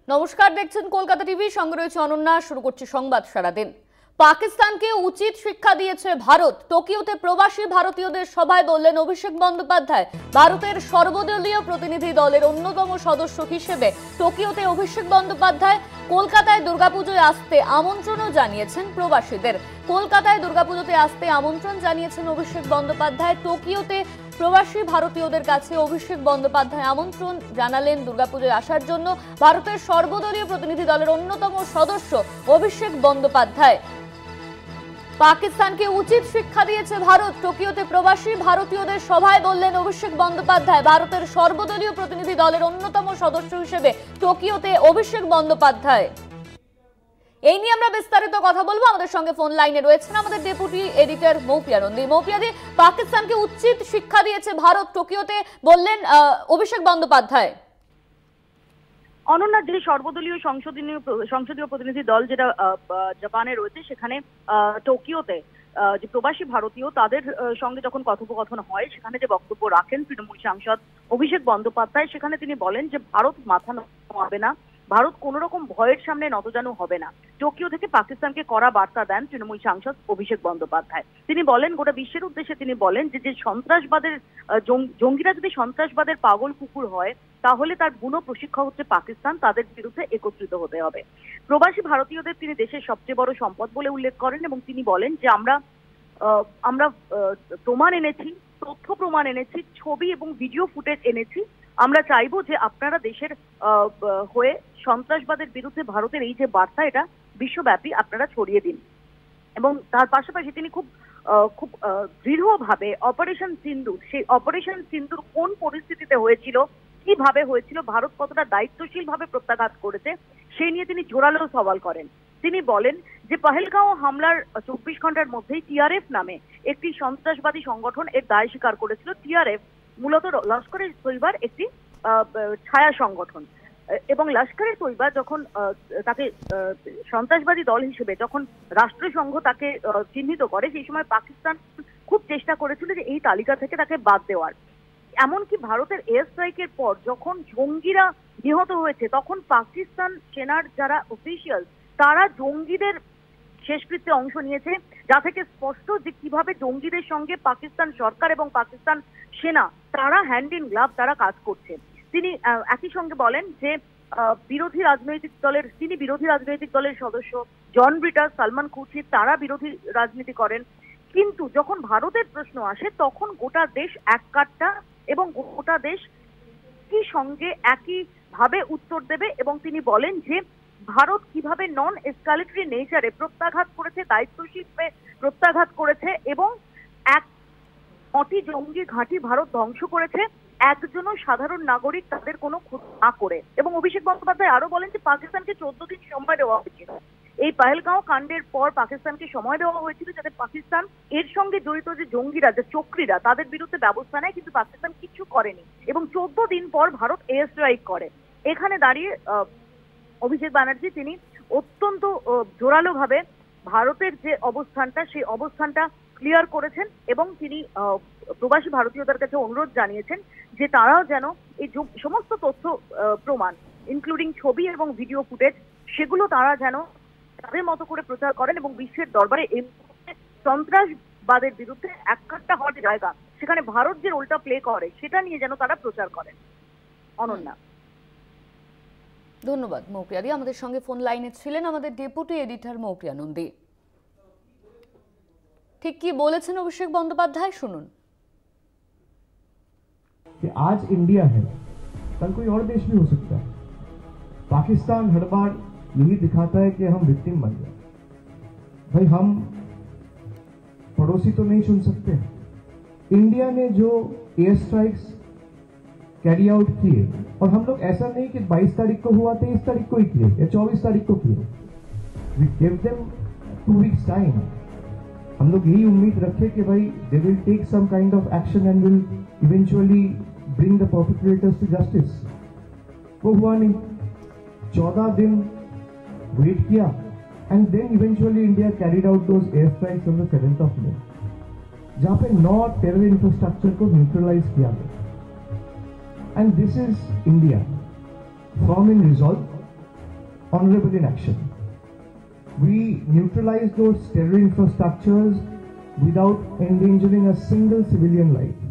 নমস্কার, দেখছেন কলকাতা টিভি, সঙ্গে রয়েছে অনন্যা। শুরু করছি সংবাদ সারাদিন। পাকিস্তানকে উচিত শিক্ষা দিয়েছে ভারত। টোকিওতে প্রবাসী ভারতীয়দের সভায় বললেন অভিষেক বন্দ্যোপাধ্যায়। ভারতের সর্বদলীয় প্রতিনিধি দলের অন্যতম সদস্য হিসেবে টোকিওতে অভিষেক বন্দ্যোপাধ্যায় কলকাতায় দুর্গাপুজোয় আসতে আমন্ত্রণও জানিয়েছেন প্রবাসীদের। কলকাতায় দুর্গাপুজোতে আসতে আমন্ত্রণ জানিয়েছেন অভিষেক বন্দ্যোপাধ্যায়। টোকিওতে প্রবাসী ভারতীয়দের কাছে অভিষেক বন্দ্যোপাধ্যায় আমন্ত্রণ জানালেন দুর্গাপুজোয় আসার জন্য। ভারতের সর্বদলীয় প্রতিনিধি দলের অন্যতম সদস্য অভিষেক বন্দ্যোপাধ্যায়। পাকিস্তানকে উচিত শিক্ষা দিয়েছে ভারত। টোকিওতে প্রবাসী ভারতীয়দের সভায় বললেন অভিষেক বন্দ্যোপাধ্যায়। ভারতের সর্বদলীয় প্রতিনিধি দলের অন্যতম সদস্য হিসেবে টোকিওতে অভিষেক বন্দ্যোপাধ্যায়। এই নিয়ে আমরা বিস্তারিত কথা বলবো। আমাদের সঙ্গে ফোন লাইনে রয়েছেন আমাদের ডেপুটি এডিটর মৌপিয়া নন্দী। মৌপিয়াদি, পাকিস্তানকে উচিত শিক্ষা দিয়েছে ভারত, টোকিওতে বললেন অভিষেক বন্দ্যোপাধ্যায়। অনন্যা, যে সর্বদলীয় সংসদীয় প্রতিনিধি দল যেটা জাপানে রয়েছে, সেখানে টোকিওতে যে প্রবাসী ভারতীয় তাদের সঙ্গে যখন কথোপকথন হয়, সেখানে যে বক্তব্য রাখেন তৃণমূল সাংসদ অভিষেক বন্দ্যোপাধ্যায়, সেখানে তিনি বলেন যে ভারত মাথা নোয়াবে না, ভারত কোন রকম ভয়ের সামনে নতজানু হবে না। টোকিও থেকে পাকিস্তানকে কড়া বার্তা দেন তৃণমূল সাংসদ অভিষেক বন্দ্যোপাধ্যায়। তিনি বলেন, গোটা বিশ্বের উদ্দেশ্যে তিনি বলেন যে সন্ত্রাসবাদের জঙ্গিরা যদি সন্ত্রাসবাদের পাগল কুকুর হয়, তাহলে তার বুনো প্রশিক্ষক হচ্ছে পাকিস্তান, তাদের বিরুদ্ধে একত্রিত হতে হবে। প্রবাসী ভারতীয়দের তিনি দেশের সবচেয়ে বড় সম্পদ বলে উল্লেখ করেন এবং তিনি বলেন যে আমরা প্রমাণ এনেছি, তথ্য প্রমাণ এনেছি, ছবি এবং ভিডিও ফুটেজ এনেছি। আমরা চাইবো যে আপনারা দেশের হয়ে সন্ত্রাসবাদের বিরুদ্ধে ভারতের এই যে বার্তা, এটা বিশ্বব্যাপী আপনারা ছড়িয়ে দিন। এবং তার পাশাপাশি তিনি খুব দৃঢ়ভাবে অপারেশন সিন্দুর, সেই অপারেশন সিন্দুর কোন পরিস্থিতিতে হয়েছিল, কিভাবে হয়েছিল, ভারত কতটা দায়িত্বশীল ভাবে প্রত্যাঘাত করেছে, সেই নিয়ে তিনি জোরালো সওয়াল করেন। তিনি বলেন যে পহেলগাঁও হামলার 24 ঘন্টার মধ্যেই টিআরএফ নামে একটি সন্ত্রাসবাদী সংগঠন এর দায় স্বীকার করেছিল। টিআরএফ মূলত লস্কর-ই-তৈয়বার একটি ছায়া সংগঠন, এবং লস্কর-ই-তৈয়বা যখন তাকে সন্ত্রাসবাদী দল হিসেবে যখন রাষ্ট্রসংঘ তাকে চিহ্নিত করে, সেই সময় পাকিস্তান খুব চেষ্টা করেছিল যে এই তালিকা থেকে তাকে বাদ দেওয়ার। এমনকি ভারতের এয়ার স্ট্রাইকের পর যখন জঙ্গিরা নিহত হয়েছে, তখন পাকিস্তান সেনার যারা অফিসিয়াল, তারা জঙ্গিদের শেষকৃত্যে অংশ নিয়েছে, যা থেকে স্পষ্ট যে কিভাবে জঙ্গিদের সঙ্গে পাকিস্তান সরকার এবং পাকিস্তান সেনা তারা হ্যান্ড ইন গ্লাভ তারা কাজ করছে। তিনি একই সঙ্গে বলেন যে বিরোধী রাজনৈতিক দলের সদস্য জন ব্রিটাস, সালমান খুরশিদ, তারা বিরোধী রাজনীতি করেন, কিন্তু যখন ভারতের প্রশ্ন আসে তখন গোটা দেশ এক কাট্টা এবং গোটা দেশ কি সঙ্গে একই ভাবে উত্তর দেবে। এবং তিনি বলেন যে ভারত কিভাবে নন এসকালেটরি নেচারে প্রত্যাঘাত করেছে, দায়িত্বশীল প্রত্যাঘাত করেছে, এবং 9টি জঙ্গি ঘাঁটি ভারত ধ্বংস করেছে, একজনও সাধারণ নাগরিক তাদের কোনো ক্ষতি না করে। এবং অভিষেক বন্দ্যোপাধ্যায় আরো বলেন যে পাকিস্তানকে 14 দিন সময় দেওয়া হয়েছিল। এই পহেলগাঁও কাণ্ডের পর পাকিস্তানকে সময় দেওয়া হয়েছিল যাতে পাকিস্তান এর সঙ্গে জড়িত যে জঙ্গিরা, যে চক্রীরা, তাদের বিরুদ্ধে ব্যবস্থা নেয়, কিন্তু পাকিস্তান কিছু করেনি এবং 14 দিন পর ভারত এয়ার স্ট্রাইক করে। এখানে দাঁড়িয়ে অভিষেক ব্যানার্জি তিনি অত্যন্ত জোরালো ভাবে ভারতের যে অবস্থানটা, সেই অবস্থানটা ক্লিয়ার করেছেন এবং তিনি প্রবাসী ভারতীয়দের কাছে অনুরোধ জানিয়েছেন যে তারাও যেন এই সমস্ত তথ্য প্রমাণ, ইনক্লুডিং ছবি এবং ভিডিও ফুটেজ, সেগুলো তারা যেন তাদের মতো করে প্রচার করেন এবং বিশ্বের দরবারে এই সন্ত্রাসবাদের বিরুদ্ধে এককাট্টা হওয়ার জায়গা, সেখানে ভারত যে রোলটা প্লে করে সেটা নিয়ে যেন তারা প্রচার করেন। অনন্যা, ধন্যবাদ মৌপিয়াদি। আমাদের সঙ্গে ফোন লাইনে ছিলেন আমাদের ডেপুটি এডিটর মৌপিয়া নন্দী। ঠিক কি বলেছেন অভিষেক বন্দ্যোপাধ্যায়, শুনুন। कि आज इंडिया है, कल कोई और देश भी हो सकता है। पाकिस्तान हर बार यही दिखाता है कि हम विक्टिम बन गए। भाई, हम पड़ोसी तो नहीं चुन सकते। इंडिया ने जो एयर स्ट्राइक्स कैरी आउट किए, और हम लोग ऐसा नहीं कि 22 तारीख को हुआ 23 तारीख को ही किए या 24 तारीख को किए। We give them 2 weeks time. हम लोग यही उम्मीद रखे कि भाई they will take some kind of action and will eventually bring the perpetrators to justice. वो हुआ नहीं। 14 दिन वेट किया and then eventually India carried out those air strikes on the 7th of May, जहां पे 9 टेरर इंफ्रास्ट्रक्चर को neutralise किया गया। And this is India, firm in resolve, honorable in action. We neutralized those terror infrastructures without endangering a single civilian life.